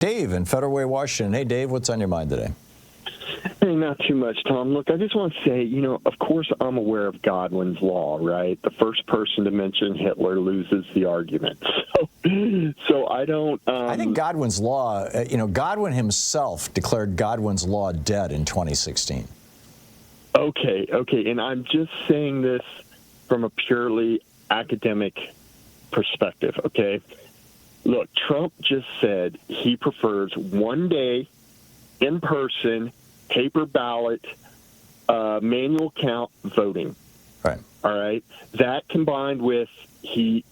Dave in Federal Way, Washington. Hey, Dave, what's on your mind today? Hey, not too much, Tom. Look, I just want to say, of course I'm aware of Godwin's law, right? The first person to mention Hitler loses the argument. So I don't... I think Godwin's law, Godwin himself declared Godwin's law dead in 2016. Okay, and I'm just saying this from a purely academic perspective, okay? Look, Trump just said he prefers one day, in-person, paper ballot, manual count voting. Right. All right. That combined with a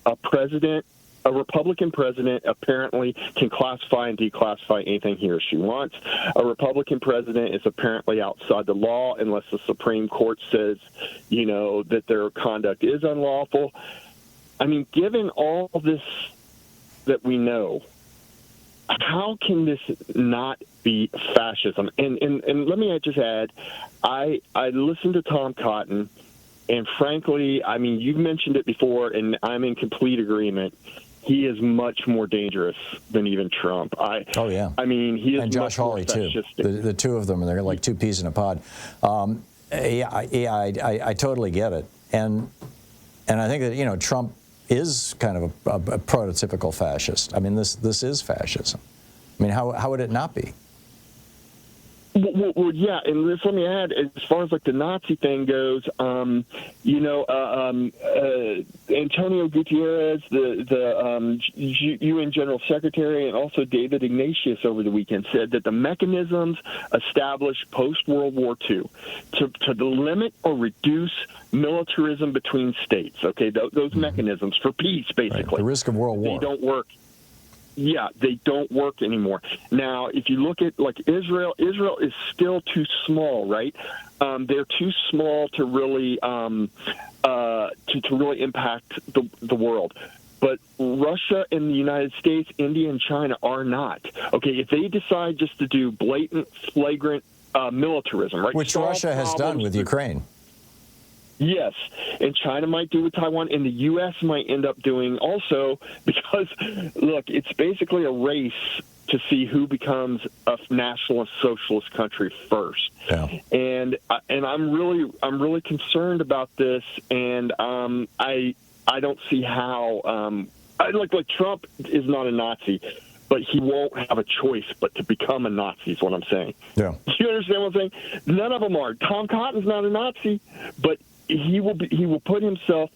Republican president apparently can classify and declassify anything he or she wants. A Republican president is apparently outside the law unless the Supreme Court says, that their conduct is unlawful. I mean, given all this that we know, how can this not be fascism? And let me just add, I listened to Tom Cotton, and frankly, I mean, you've mentioned it before, and I'm in complete agreement. He is much more dangerous than even Trump. I mean, he is and Josh Hawley too. The two of them, they're like two peas in a pod. I totally get it, and I think that Trump is kind of a prototypical fascist. I mean, this is fascism. I mean, how would it not be? Well, yeah, and let me add, as far as like the Nazi thing goes, Antonio Gutierrez, the UN General Secretary, and also David Ignatius over the weekend said that the mechanisms established post-World War II to limit or reduce militarism between states, okay, those mechanisms for peace, basically. Right. The risk of world war. They don't work. Yeah, they don't work anymore. Now, if you look at like Israel is still too small, right? They're too small to really to really impact the world. But Russia and the United States, India and China are not. Okay, if they decide just to do blatant, flagrant militarism, right? Which Russia has done with Ukraine. Yes, and China might do with Taiwan, and the U.S. might end up doing also because, look, it's basically a race to see who becomes a nationalist socialist country first. Yeah. And I'm really concerned about this, and I don't see how like Trump is not a Nazi. But he won't have a choice but to become a Nazi is what I'm saying. Yeah. Do you understand what I'm saying? None of them are. Tom Cotton's not a Nazi, but he will put himself.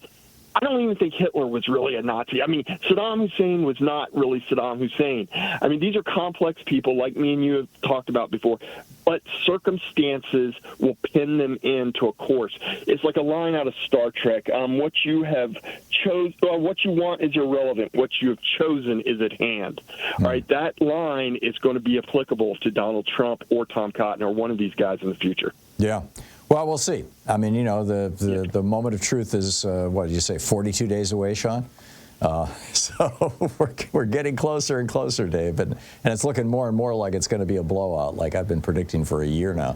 I don't even think Hitler was really a Nazi. I mean, Saddam Hussein was not really Saddam Hussein. I mean, these are complex people like me and you have talked about before, but circumstances will pin them into a course. It's like a line out of Star Trek. What you have what you want is irrelevant. What you have chosen is at hand. All right, that line is going to be applicable to Donald Trump or Tom Cotton or one of these guys in the future. Yeah. Well, we'll see. I mean, the moment of truth is, what did you say, 42 days away, Sean? So we're getting closer and closer, Dave, and it's looking more and more like it's going to be a blowout, like I've been predicting for a year now.